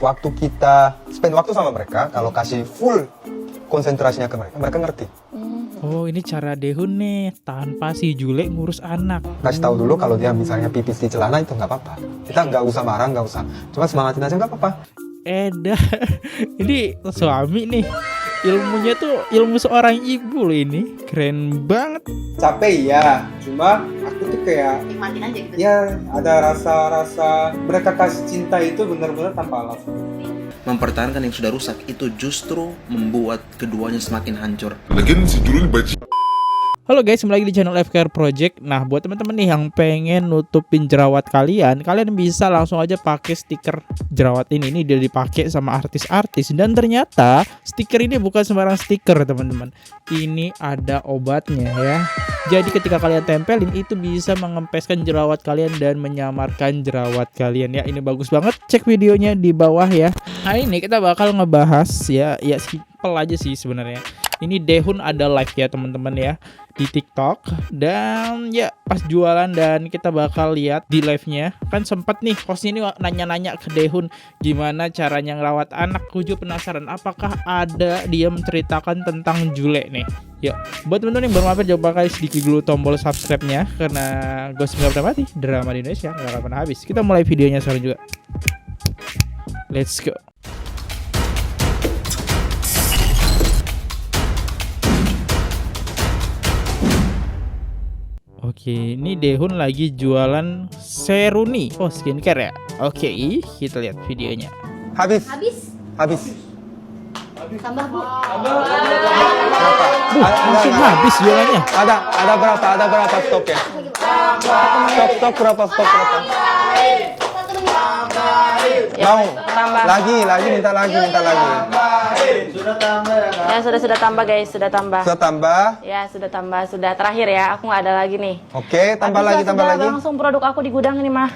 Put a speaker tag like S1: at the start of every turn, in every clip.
S1: waktu kita spend waktu sama mereka, kalau kasih full konsentrasinya ke mereka, mereka ngerti.
S2: Oh, ini cara Daehoon nih, tanpa si Jule ngurus anak.
S1: Kasih tahu dulu kalau dia misalnya pipis di celana itu nggak apa-apa. Kita nggak usah marah, nggak usah. Cuma semangatin aja nggak apa-apa.
S2: Ini suami nih. Ilmunya tuh ilmu seorang ibu loh ini. Keren banget.
S1: Capek ya, cuma aku tuh kayak
S3: Nikmatin aja gitu.
S1: ya ada rasa-rasa mereka kasih cinta itu benar-benar tanpa alasan.
S4: Mempertahankan yang sudah rusak itu justru membuat keduanya semakin hancur.
S5: Lagian si Juli baca.
S2: Halo guys, kembali lagi di channel FKR Project. Nah, buat teman-teman nih yang pengen nutupin jerawat kalian bisa langsung aja pakai stiker jerawat ini. Ini dia dipakai sama artis-artis, dan ternyata stiker ini bukan sembarang stiker, teman-teman. Ini ada obatnya ya. Jadi ketika kalian tempelin itu bisa mengempeskan jerawat kalian dan menyamarkan jerawat kalian ya. Ini bagus banget. Cek videonya di bawah ya. Hari ini kita bakal ngebahas ya simple aja sih sebenarnya. Ini Daehoon ada live ya teman-teman ya di TikTok, dan ya pas jualan, dan kita bakal lihat di live-nya. Kan sempat nih hostnya ini nanya-nanya ke Daehoon gimana caranya ngerawat anak. Kuju penasaran apakah ada dia menceritakan tentang Jule nih. Yuk, buat teman-teman yang baru mampir coba kali sedikit dulu tombol subscribe-nya, karena gosip gak pernah mati, drama di Indonesia gak akan pernah habis. Kita mulai videonya sekarang juga. Let's go. Oke, ini Daehoon lagi jualan Seruni. Oh, skincare ya. Oke, kita lihat videonya.
S1: Habis.
S3: Tambah bu.
S1: Berapa?
S2: Langsung habis jualannya.
S1: Ada berapa stoknya? Stok berapa? Mau? Lagi, minta lagi.
S6: Ya sudah tambah guys, sudah tambah.
S1: Sudah tambah?
S6: Ya sudah tambah, sudah terakhir ya. Aku nggak ada lagi nih.
S1: Oke, tambah lagi.
S6: Langsung produk aku di gudang ini mah.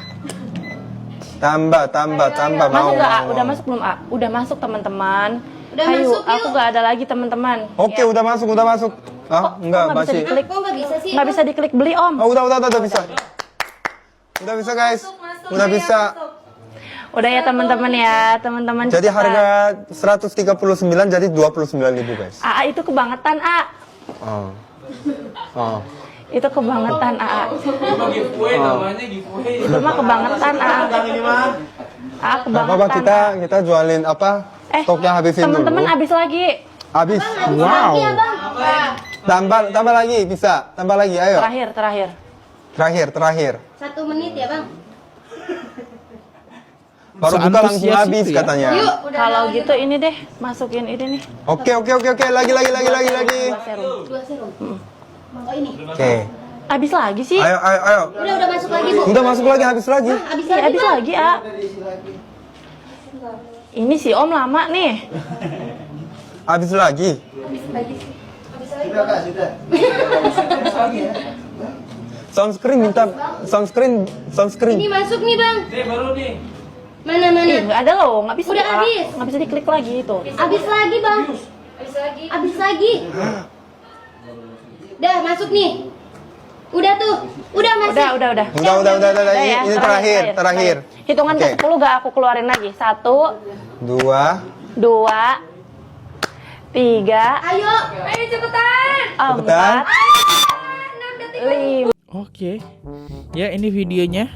S1: Tambah.
S6: Masuk
S1: Mau.
S6: nggak? A? Udah masuk belum? A? Udah masuk teman-teman.
S3: Udah
S6: Ayo,
S3: masuk,
S6: aku
S3: yuk.
S6: nggak ada lagi teman-teman.
S1: Oke, udah masuk. Ah, enggak,
S6: nggak bisa
S1: masih.
S6: diklik?
S3: Kok nggak bisa sih?
S6: Nggak bisa diklik beli om.
S1: Oh, udah bisa. Udah bisa, guys. Udah bisa.
S6: Udah ya teman-teman ya, teman-teman.
S1: Jadi
S6: cepetan.
S1: harga 139 jadi 29.000, guys.
S6: A itu kebangetan A.
S1: Oh.
S6: Itu kebangetan A. Itu mah kebangetan A. A
S1: Nah, apa
S6: kebangetan.
S1: kita jualin apa? Stoknya habisin dulu.
S6: teman-teman habis lagi.
S1: Habis.
S2: Wow.
S1: Tambah lagi, bisa. Tambah lagi, ayo. Terakhir.
S3: 1 menit ya bang.
S1: Baru buka langsung
S2: Seantusias
S1: habis
S2: itu ya?
S1: katanya.
S3: Yuk.
S6: Kalau gitu ini deh, masukin ini nih.
S1: Oke. Lagi.
S6: 2 serum.
S3: 2 serum. Oh ini.
S1: Oke.
S6: Habis lagi sih.
S1: Ayo.
S3: Udah masuk lagi bu.
S1: Udah masuk lagi, habis lagi.
S3: Habis
S6: Iya,
S3: lagi
S6: habis
S3: bang.
S6: lagi, A. Ini si Om lama nih.
S1: Habis lagi. Sunscreen minta sunscreen.
S3: Ini masuk nih bang. Mana?
S6: Ih, nggak ada loh, nggak bisa.
S3: Udah
S6: A.
S3: habis.
S6: Nggak bisa diklik lagi itu.
S3: Habis lagi bang. Habis lagi. Dah masuk nih. Udah tuh. Udah masuk.
S6: Udah.
S1: Udah.
S6: ya,
S1: Ini terakhir.
S6: Hitungan
S1: Oke.
S6: ke 10 gak aku keluarin lagi. 1,
S1: 2.
S6: 2, 3,
S3: Ayo cepetan.
S6: 4, 5.
S2: Oke. Ya, ini videonya.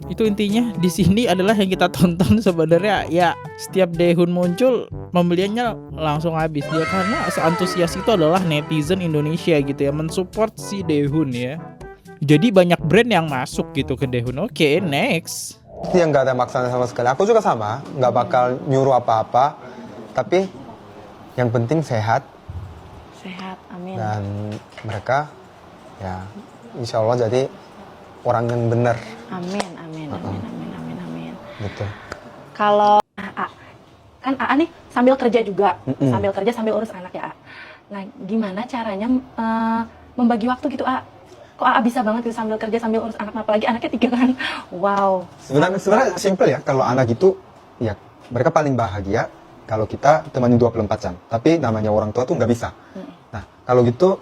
S2: Itu intinya di sini adalah yang kita tonton sebenarnya ya, setiap Daehoon muncul pembeliannya langsung habis dia, karena seantusias itu adalah netizen Indonesia gitu ya, mensupport si Daehoon ya. Jadi banyak brand yang masuk gitu ke Daehoon. Oke, next.
S1: Dia nggak ada maksanya sama sekali. Aku juga sama, nggak bakal nyuruh apa-apa. Tapi yang penting sehat,
S6: Sehat, amin.
S1: dan mereka ya insya Allah jadi orang yang benar.
S6: Amin.
S1: Gitu.
S6: Kalau kan AA nih sambil kerja juga, sambil urus anak ya A. Nah, gimana caranya membagi waktu gitu A? Kok AA bisa banget gitu sambil kerja sambil urus anak, apalagi anaknya 3 kan? Wow.
S1: Sebenarnya simple ya, kalau anak itu ya mereka paling bahagia kalau kita temani 24 jam. Tapi namanya orang tua tuh nggak bisa. Nah, kalau gitu,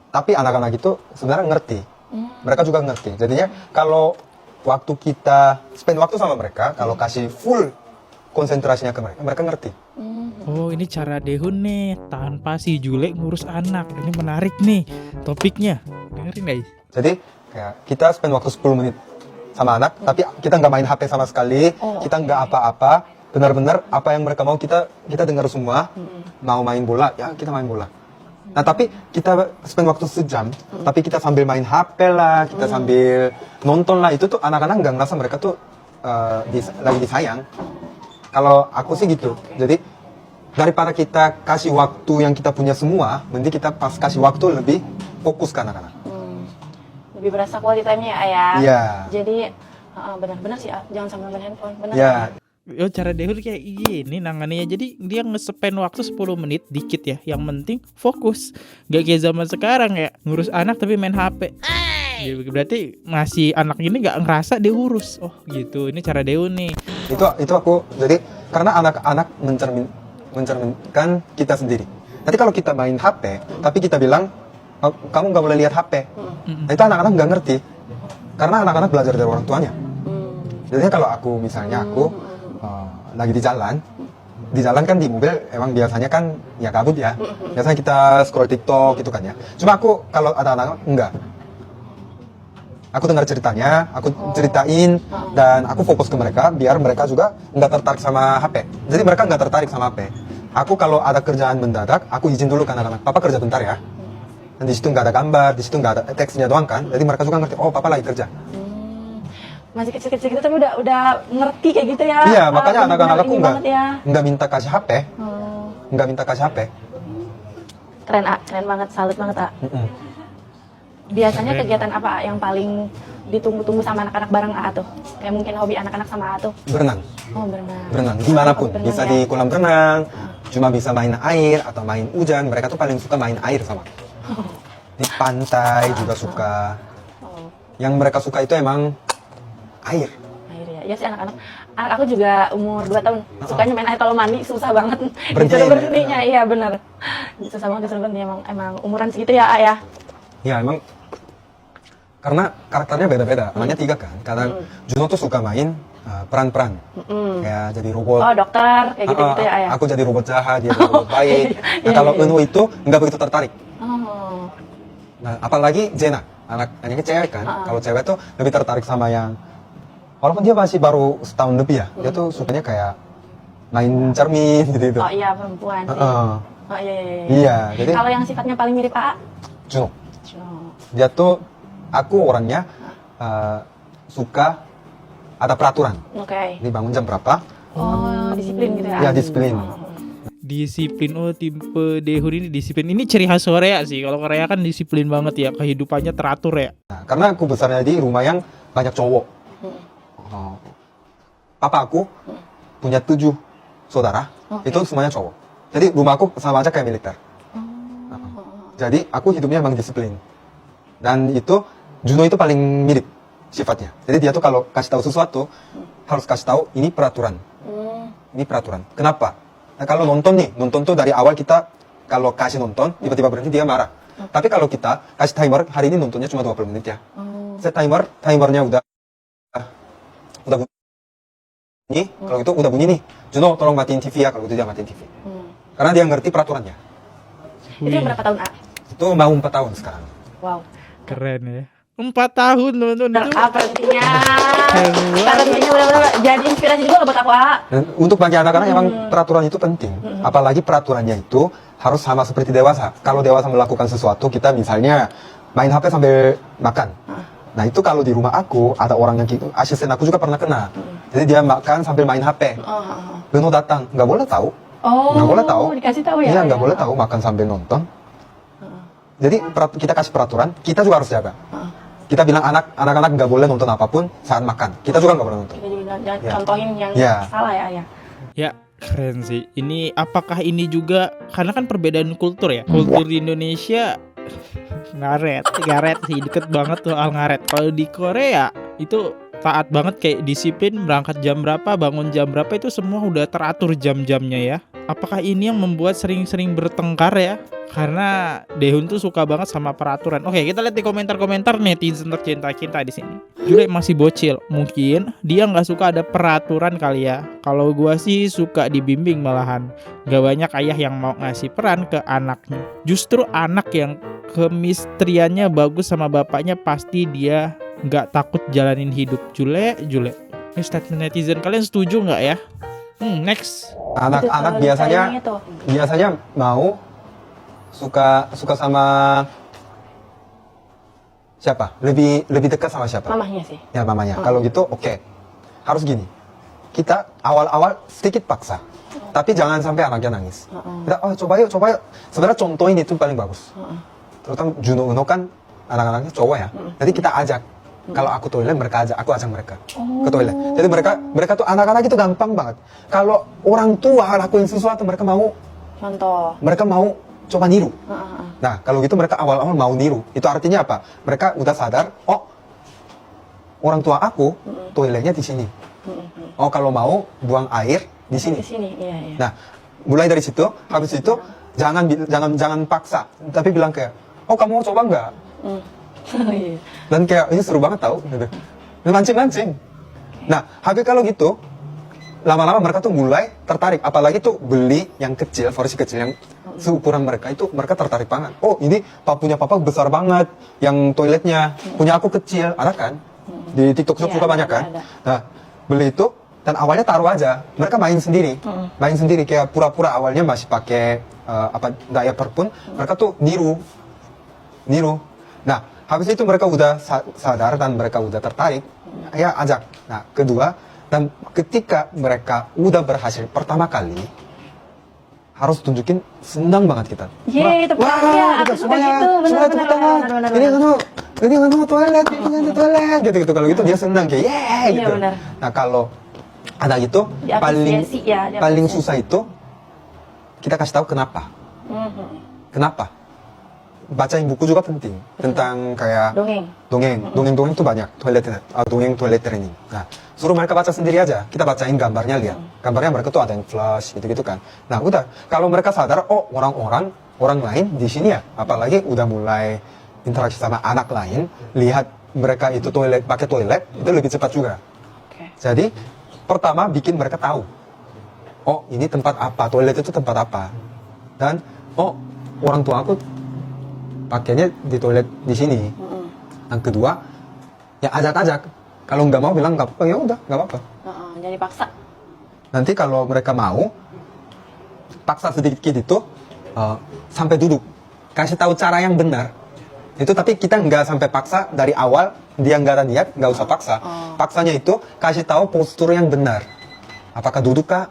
S1: tapi anak-anak itu sebenarnya ngerti. Mereka juga ngerti. Jadinya kalau waktu kita spend waktu sama mereka, kalau kasih full konsentrasinya ke mereka, mereka ngerti.
S2: Oh, ini cara Dehun nih tanpa si Jule ngurus anak. Ini menarik nih topiknya. Dengerin guys.
S1: Jadi kayak kita spend waktu 10 menit sama anak, tapi kita nggak main HP sama sekali, kita nggak apa-apa, benar-benar apa yang mereka mau kita dengar semua. Mau main bola, ya kita main bola. Nah tapi kita spend waktu sejam, tapi kita sambil main HP lah, kita sambil nonton lah, itu tuh anak-anak nggak ngerasa mereka tuh lagi disayang. Kalau aku sih gitu, jadi daripada kita kasih waktu yang kita punya semua, mending kita pas kasih waktu lebih fokus ke anak-anak.
S6: Lebih berasa quality time-nya ya.
S1: Iya.
S6: Jadi benar-benar sih jangan sambil main handphone. Benar.
S1: Ya,
S2: Oh, cara Dehun kayak gini nangannya. Jadi dia nge-spend waktu 10 menit dikit ya. Yang penting fokus. Gak kayak zaman sekarang ya ngurus anak tapi main HP. Ya, berarti masih anak ini gak ngerasa diurus. Oh gitu. Ini cara Dehun nih.
S1: itu aku jadi karena anak-anak mencerminkan kita sendiri. Nanti kalau kita main HP, tapi kita bilang kamu nggak boleh lihat HP, nah, itu anak-anak nggak ngerti. Karena anak-anak belajar dari orang tuanya. Jadi kalau aku misalnya lagi di jalan kan di mobil emang biasanya kan ya kabut ya. Biasanya kita scroll TikTok gitu kan ya. Cuma aku kalau ada anak enggak. Aku dengar ceritanya, aku ceritain dan aku fokus ke mereka biar mereka juga nggak tertarik sama HP. Jadi mereka nggak tertarik sama HP. Aku kalau ada kerjaan mendadak, aku izin dulu ke anak-anak. Papa kerja bentar ya. Dan di situ nggak ada gambar, di situ nggak ada teksnya doang kan. Jadi mereka juga ngerti. Oh, papa lagi kerja.
S6: Masih kecil-kecil gitu tapi udah ngerti kayak gitu ya.
S1: Iya, makanya anak-anak aku
S6: ya.
S1: nggak minta kasih HP, nggak minta kasih HP.
S6: Keren keren banget, salut banget Biasanya kegiatan apa yang paling ditunggu-tunggu sama anak-anak bareng tuh? Kayak mungkin hobi anak-anak sama tuh?
S1: Berenang.
S6: Oh, berenang.
S1: Berenang dimanapun,
S6: Berenang,
S1: bisa
S6: ya?
S1: di kolam renang, cuma bisa main air atau main hujan. Mereka tuh paling suka main air sama. Di pantai juga suka. Yang mereka suka itu emang air.
S6: Air ya. Ya sih anak-anak. Anak aku juga umur 2 tahun. Sukanya main air, kalau mandi susah banget.
S1: Berhenti.
S6: Disuruh berhentinya, iya benar. Susah banget disuruh berhenti, emang umuran segitu ya, ya.
S1: Ya emang karena karakternya beda-beda. Namanya 3 kan. Karena Juno tuh suka main peran-peran. Kayak jadi robot.
S6: Oh, dokter kayak gitu-gitu ya, ayah.
S1: Aku jadi robot jahat, dia jadi robot baik. Nah, kalau Enu itu nggak begitu tertarik.
S6: Oh.
S1: Nah, apalagi Jena, anaknya cewek kan. Kalau cewek tuh lebih tertarik sama yang walaupun dia masih baru setahun lebih ya, dia tuh sukanya kayak main cermin gitu.
S6: Oh iya, perempuan sih. Oh iya.
S1: Iya, jadi
S6: Kalau yang sifatnya paling mirip AA?
S1: Juno.
S6: Juno.
S1: Dia tuh aku orangnya suka ada peraturan.
S6: Oke.
S1: Ini bangun jam berapa?
S6: Oh, disiplin gitu ya?
S1: Ya disiplin.
S2: Disiplin. Oh, tipe Dehun ini disiplin. Ini ciri khas Korea sih. Kalau Korea kan disiplin banget ya. Kehidupannya teratur ya.
S1: Nah, karena aku besarnya di rumah yang banyak cowok. Papa aku punya 7 saudara, itu semuanya cowok. Jadi rumah aku sama aja kayak militer. Jadi aku hidupnya emang disiplin. Dan itu Juno itu paling mirip sifatnya. Jadi dia tuh kalau kasih tahu sesuatu harus kasih tahu ini peraturan. Ini peraturan. Kenapa? Nah, kalau nonton tuh dari awal kita kalau kasih nonton tiba-tiba berhenti dia marah. Tapi kalau kita kasih timer hari ini nontonnya cuma 20 menit ya. Set timernya udah bunyi. Kalau itu udah bunyi nih. Juno tolong matiin TV ya, kalau itu dia matiin TV. Karena dia ngerti peraturannya.
S6: Itu yang berapa tahun, A?
S1: Itu mau 4 tahun sekarang.
S6: Wow.
S2: Keren ya. 4 tahun teman-teman itu.
S6: Berhentinya. Berhentinya benar-benar jadi inspirasi juga buat aku, A.
S1: Dan untuk bagi anak-anak emang peraturan itu penting. Apalagi peraturannya itu harus sama seperti dewasa. Kalau dewasa melakukan sesuatu, kita misalnya main HP sambil makan. Nah itu kalau di rumah aku ada orang yang gitu, asisten aku juga pernah kena. Jadi dia makan sambil main HP. Beno datang, nggak boleh tahu.
S6: Oh,
S1: nggak boleh tahu.
S6: Dikasih tahu ya?
S1: Iya, nggak boleh tahu makan sambil nonton. Jadi kita kasih peraturan, kita juga harus jaga. Kita bilang anak-anak nggak boleh nonton apapun saat makan. Kita juga nggak boleh nonton.
S6: Jadi jangan
S1: Ya.
S6: contohin yang
S1: Ya.
S6: salah ya, ya.
S2: Ya, keren sih. Ini apakah ini juga karena kan perbedaan kultur ya? Kultur di Indonesia ngaret sih, deket banget tuh al ngaret. Kalau di Korea itu taat banget, kayak disiplin, berangkat jam berapa, bangun jam berapa, itu semua udah teratur jam-jamnya ya. Apakah ini yang membuat sering-sering bertengkar ya? Karena Daehun tuh suka banget sama peraturan. Oke, kita lihat di komentar-komentar netizen tercinta kita di sini. Jule masih bocil, mungkin dia nggak suka ada peraturan kali ya. Kalau gua sih suka dibimbing malahan. Gak banyak ayah yang mau ngasih peran ke anaknya. Justru anak yang kemistriannya bagus sama bapaknya pasti dia nggak takut jalanin hidup. Jule. Ini statement netizen, kalian setuju nggak ya? Next.
S1: Anak-anak
S6: Itu,
S1: biasanya mau suka sama siapa? Lebih dekat sama siapa?
S6: Mamahnya sih.
S1: Ya mamanya. Kalau gitu oke. Harus gini. Kita awal-awal sedikit paksa. Tapi jangan sampai anaknya nangis. Kita, coba yuk. Sebenarnya contoh ini itu paling bagus. Terutama Juno Uno kan anak-anaknya cowok ya. Jadi kita ajak. Kalau aku toilet mereka ajak, aku ajak mereka ke toilet. Jadi mereka tuh anak-anak itu gampang banget. Kalau orang tua lakuin sesuatu mereka mau
S6: Contoh.
S1: mereka mau coba niru. Nah, kalau gitu mereka awal-awal mau niru. Itu artinya apa? Mereka udah sadar, oh, orang tua aku toiletnya di sini. Oh, kalau mau buang air di sini.
S6: Di sini, iya.
S1: Nah, mulai dari situ, habis itu jangan paksa, tapi bilang kayak, oh kamu mau coba nggak?
S6: Iya.
S1: Dan kayak ini seru banget tau, gitu. Mancing-mancing. Nah, habis kalau gitu, lama-lama mereka tuh mulai tertarik. Apalagi tuh beli yang kecil, versi kecil yang seukuran mereka itu mereka tertarik banget. Oh ini punya papa besar banget, yang toiletnya punya aku kecil, ada kan? Di TikTok Shop juga banyak kan?
S6: ada.
S1: Nah beli itu dan awalnya taruh aja, mereka main sendiri kayak pura-pura awalnya masih pakai diaper pun, mereka tuh niru. Nah habis itu mereka udah sadar dan mereka udah tertarik, ya ajak. Nah kedua, dan ketika mereka udah berhasil pertama kali, harus tunjukin senang banget kita.
S6: Yeay, tepuk tangan ya, aku suka gitu,
S1: semuanya tepuk tangan.
S6: benar.
S1: Ini toilet, gitu. Kalau gitu dia senang kayak yeay
S6: Iya,
S1: gitu.
S6: benar.
S1: Nah kalau ada gitu
S6: Diapresiasi ya,
S1: paling
S6: diapresiasi.
S1: susah itu kita kasih tahu kenapa. Kenapa? Bacain buku juga penting tentang kayak dongeng itu banyak dongeng toilet training. Nah suruh mereka baca sendiri aja, kita bacain gambarnya, lihat gambarnya mereka tuh ada yang flash gitu kan. Nah udah, kalau mereka sadar oh orang lain di sini ya, apalagi udah mulai interaksi sama anak lain, lihat mereka itu pakai toilet itu lebih cepat juga. Jadi pertama bikin mereka tahu, oh ini tempat apa, toilet itu tempat apa, dan oh orang tua aku pakainya di toilet di sini. Yang kedua, ya ajak. Kalau nggak mau bilang nggak apa-apa, ya udah nggak apa-apa.
S6: Jadi paksa.
S1: Nanti kalau mereka mau, paksa sedikit itu sampai duduk. Kasih tahu cara yang benar. Itu tapi kita nggak sampai paksa dari awal, dia nggak ada niat, nggak usah paksa. Paksanya itu kasih tahu postur yang benar. Apakah duduk kah?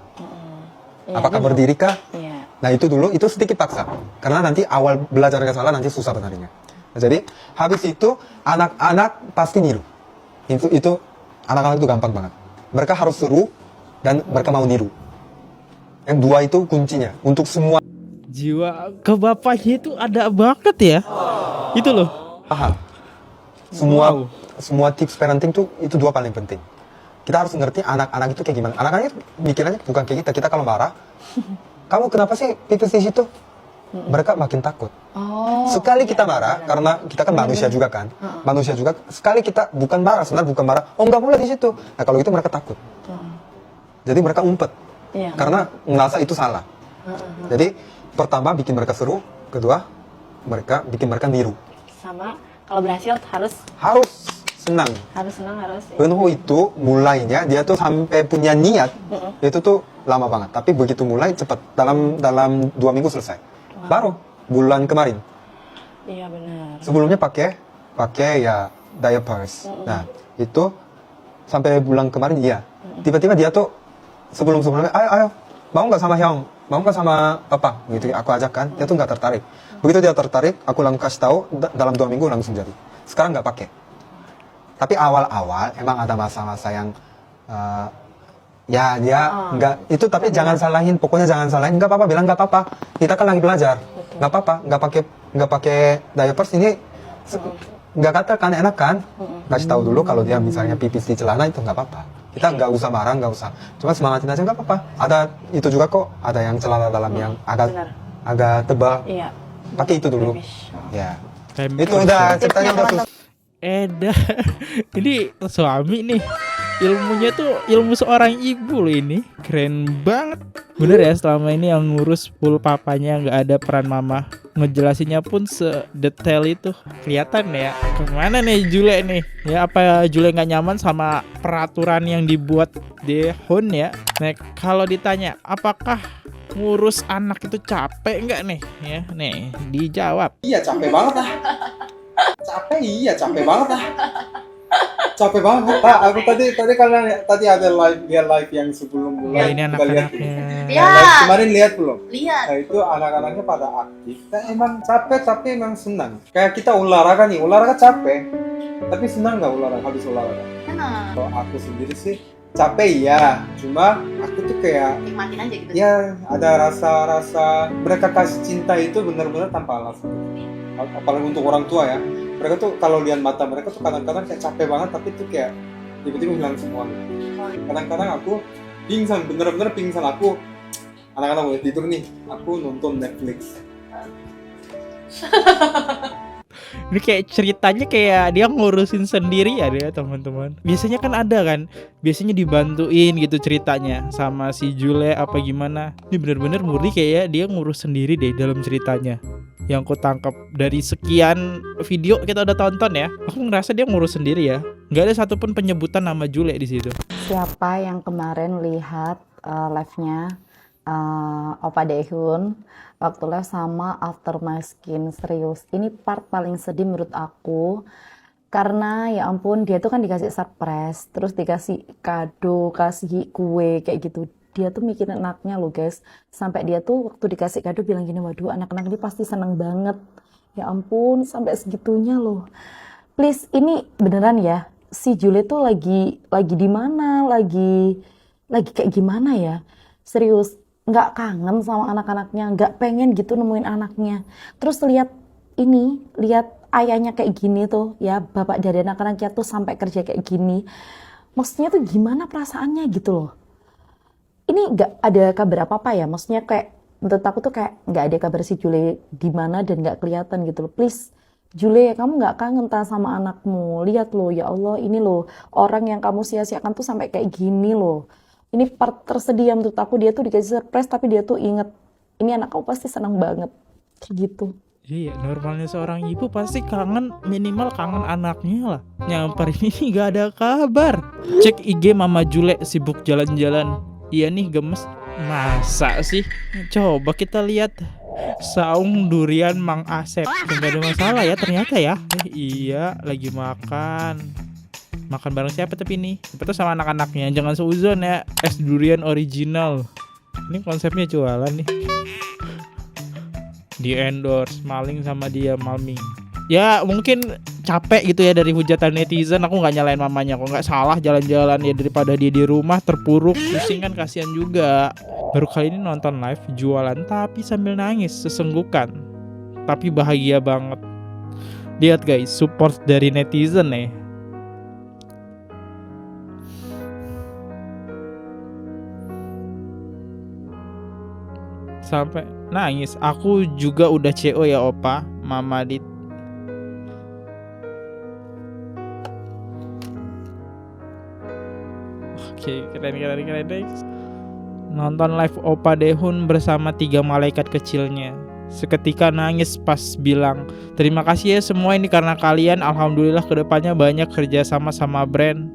S1: Apakah berdiri kah?
S6: Iya.
S1: Nah itu dulu, itu sedikit paksa. Karena nanti awal belajar nggak salah, nanti susah benarnya. Nah, jadi habis itu anak-anak pasti niru. Itu anak-anak itu gampang banget. Mereka harus seru dan mereka mau niru. Yang dua itu kuncinya untuk semua.
S2: Jiwa ke bapaknya itu ada bakat ya. Itu loh.
S1: Paham. Semua tips parenting tuh itu dua paling penting. Kita harus ngerti anak-anak itu kayak gimana. Anak-anak mikirnya bukan kayak kita. Kita kalau marah, kamu kenapa sih pipis di situ? Mereka makin takut. Sekali kita marah, karena kita kan manusia juga kan. Manusia juga, sekali kita bukan marah, sebenarnya bukan marah. Oh nggak boleh di situ. Nah kalau gitu mereka takut. Jadi mereka umpet. Karena ngerasa itu salah. Jadi pertama bikin mereka seru, kedua bikin mereka niru.
S6: Sama kalau berhasil
S1: Harus senang.
S6: harus
S1: Benho itu mulainya dia tuh sampai punya niat itu tuh lama banget. Tapi begitu mulai cepat, dalam 2 minggu selesai. Baru bulan kemarin.
S6: Iya benar.
S1: Sebelumnya pakai ya diapers. Nah itu sampai bulan kemarin iya. Tiba-tiba dia tuh sebelumnya ayo mau nggak sama Hyung, mau nggak sama papa gitu. Aku ajak kan, dia tuh nggak tertarik. Begitu dia tertarik, aku langsung kasih tahu dalam 2 minggu langsung jadi. Sekarang nggak pakai. Tapi awal-awal emang ada masa-masa yang ya dia nggak itu, tapi jangan salahin, pokoknya jangan salahin. Nggak apa-apa, bilang nggak apa-apa. Kita kan lagi belajar, nggak apa-apa, nggak pakai diapers ini nggak kata kan enak kan. Kasih tahu dulu kalau dia misalnya pipis di celana itu nggak apa-apa. Kita nggak usah marah, nggak usah. Cuma semangatin aja nggak apa-apa. Ada itu juga kok. Ada yang celana dalam yang
S6: benar.
S1: agak tebal.
S6: Iya.
S1: Pakai itu dulu.
S6: Finish.
S1: Ya.
S2: Kayak
S1: Itu udah ceritanya udah
S6: teman-teman.
S2: Eda. Ini suami nih. Ilmunya tuh ilmu seorang ibu loh ini. Keren banget. Bener ya, selama ini yang ngurus full papanya, nggak ada peran mama. Ngejelasinnya pun sedetail itu. Kelihatan ya. Kemana nih Jule nih? Ya apa Jule nggak nyaman sama peraturan yang dibuat Daehoon ya? Nah kalau ditanya apakah ngurus anak itu capek nggak nih? Ya nih dijawab.
S1: Iya capek banget lah. Capek banget lah. Capek banget. Pak, aku tadi ada live yang sebelum
S2: Oh,
S1: mulai.
S2: ini
S1: kita lihat.
S2: anak-anaknya.
S1: Live kemarin lihat belum?
S3: Lihat.
S1: Nah itu anak-anaknya pada aktif. Dan emang capek tapi emang senang. Kayak kita olahraga nih, olahraga capek. Tapi senang nggak olahraga habis olahraga?
S3: Enak.
S1: Kalau aku sendiri sih capek ya. Cuma aku tuh kayak
S3: Nikmatin aja gitu.
S1: ya ada rasa mereka kasih cinta itu benar-benar tanpa alasan. Apalagi untuk orang tua ya. Mereka tuh kalau lihat mata mereka tuh kadang-kadang kayak capek banget tapi tuh kayak tiba-tiba hilang semua. Kadang-kadang aku pingsan, bener-bener pingsan aku. Anak-anak udah tidur nih, aku nonton Netflix.
S2: Ini kayak ceritanya kayak dia ngurusin sendiri ya dia teman-teman. Biasanya kan ada kan, biasanya dibantuin gitu ceritanya sama si Jule apa gimana. Ini bener-bener murni kayak dia ngurus sendiri deh dalam ceritanya. Yang ku tangkap dari sekian video kita udah tonton ya, aku ngerasa dia ngurus sendiri ya. Nggak ada satupun penyebutan nama Jule di situ.
S5: Siapa yang kemarin lihat live-nya Opa Daehoon waktu live sama After My Skin, serius ini part paling sedih menurut aku karena ya ampun dia tuh kan dikasih surprise terus dikasih kado, kasih kue kayak gitu. Dia tuh mikirin anaknya loh guys, sampai dia tuh waktu dikasih kado bilang gini, waduh anak-anak ini pasti seneng banget, ya ampun sampai segitunya loh. Please ini beneran ya, si Jule tuh lagi di mana, lagi kayak gimana ya, serius nggak kangen sama anak-anaknya, nggak pengen gitu nemuin anaknya. Terus lihat ayahnya kayak gini tuh ya, bapak dari anak-anaknya tuh sampai kerja kayak gini, maksudnya tuh gimana perasaannya gitu loh. Ini nggak ada kabar apa-apa ya, maksudnya kayak menurut aku tuh kayak nggak ada kabar si Jule di mana dan nggak kelihatan gitu loh. Please Jule, kamu nggak kangen sama anakmu? Lihat loh, ya Allah, ini loh orang yang kamu sia-siakan tuh sampai kayak gini loh. Ini part tersedih menurut aku, dia tuh dikasih surprise tapi dia tuh inget ini anak kamu pasti senang banget kayak gitu.
S2: Iya, normalnya seorang ibu pasti kangen, minimal kangen anaknya lah. Nyamper ini gak ada kabar. Cek IG Mama Jule sibuk jalan-jalan. Iya nih gemes. Masa sih? Coba kita lihat saung durian Mang Asep. Gak ada masalah ya ternyata ya. Iya, lagi makan. Makan bareng siapa tapi ini? Siapa tuh sama anak-anaknya. Jangan seuzon ya. Es durian original. Ini konsepnya jualan nih. Di endorse maling sama dia Malming. Ya mungkin capek gitu ya dari hujatan netizen. Aku nggak nyalain mamanya, kok nggak salah jalan-jalan ya, daripada dia di rumah terpuruk pusing kan, kasihan juga. Baru kali ini nonton live jualan tapi sambil nangis sesenggukan, tapi bahagia banget. Lihat guys, support dari netizen nih. Sampai nangis. Aku juga udah CO ya Opa, Mama Dit. Oke, keren guys. Nonton live Opa Daehoon bersama 3 malaikat kecilnya. Seketika nangis pas bilang, terima kasih ya semua ini karena kalian. Alhamdulillah kedepannya banyak kerja sama brand.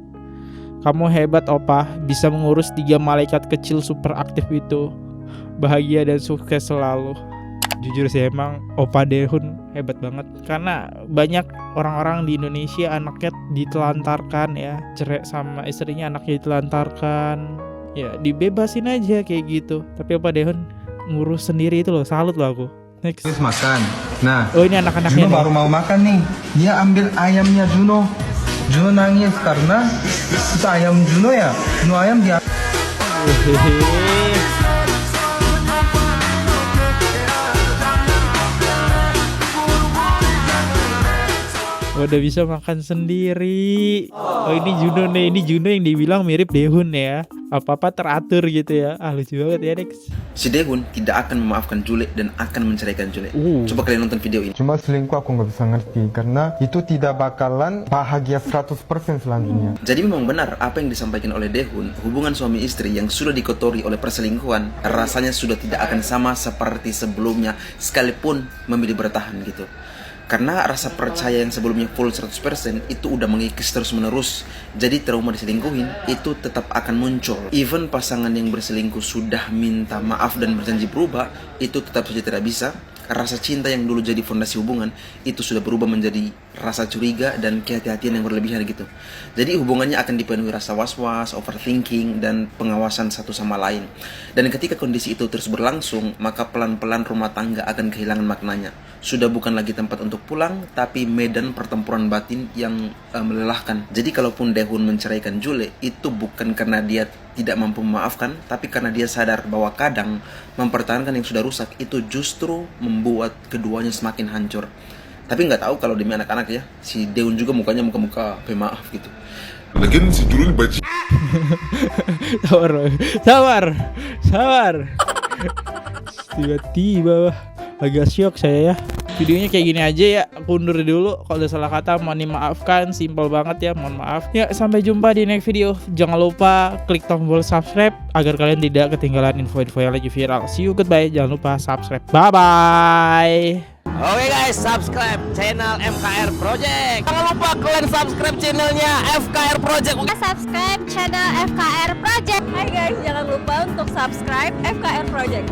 S2: Kamu hebat Opa, bisa mengurus 3 malaikat kecil super aktif itu. Bahagia dan sukses selalu. Jujur sih emang Opa Daehoon hebat banget, karena banyak orang-orang di Indonesia anaknya ditelantarkan ya, cerai sama istrinya, anaknya ditelantarkan ya, dibebasin aja kayak gitu. Tapi Opa Daehoon ngurus sendiri itu loh, salut loh aku. Next.
S1: Makan. Nah,
S2: Oh ini anak-anaknya
S1: Juno
S2: nih.
S1: baru mau makan nih. Dia ambil ayamnya Juno. Juno nangis karena itu ayam Juno ya. Juno ayam dia.
S2: Hehehe. Udah bisa makan sendiri. Oh ini Juno nih, ini Juno yang dibilang mirip Daehun ya. Apa-apa teratur gitu ya. Lucu banget ya Dex.
S4: Si Daehun tidak akan memaafkan Jule dan akan menceraikan Jule. Coba kalian nonton video ini.
S1: Cuma selingkuh aku nggak bisa ngerti karena itu tidak bakalan bahagia 100% selanjutnya.
S4: Jadi memang benar apa yang disampaikan oleh Daehun, hubungan suami istri yang sudah dikotori oleh perselingkuhan rasanya sudah tidak akan sama seperti sebelumnya sekalipun memilih bertahan gitu. Karena rasa percaya yang sebelumnya full 100% itu udah mengikis terus menerus. Jadi trauma diselingkuhin itu tetap akan muncul. Even pasangan yang berselingkuh sudah minta maaf dan berjanji berubah, itu tetap saja tidak bisa. Rasa cinta yang dulu jadi fondasi hubungan itu sudah berubah menjadi rasa curiga dan kehati-hatian yang berlebihan gitu. Jadi hubungannya akan dipenuhi rasa was-was, overthinking, dan pengawasan satu sama lain. Dan ketika kondisi itu terus berlangsung, maka pelan-pelan rumah tangga akan kehilangan maknanya. Sudah bukan lagi tempat untuk pulang, tapi medan pertempuran batin yang melelahkan. Jadi kalaupun Daehun menceraikan Jule, itu bukan karena dia tidak mampu memaafkan, tapi karena dia sadar bahwa kadang mempertahankan yang sudah rusak itu justru membuat keduanya semakin hancur. Tapi nggak tahu kalau demi anak-anak ya, si Daehun juga mukanya muka-muka pemaaf gitu.
S7: Lagian si Jule baca.
S2: Sabar. Tiba-tiba agak syok saya ya. Videonya kayak gini aja ya. Aku undur dulu. Kalau ada salah kata mohon dimaafkan. Simple banget ya, mohon maaf. Ya, sampai jumpa di next video. Jangan lupa klik tombol subscribe agar kalian tidak ketinggalan info-info yang lagi viral. See you, goodbye. Jangan lupa subscribe. Bye-bye.
S8: Oke guys, subscribe channel FKR Project. Jangan lupa kalian subscribe channelnya FKR Project.
S3: Subscribe channel FKR Project. Hai guys, jangan lupa untuk subscribe FKR Project.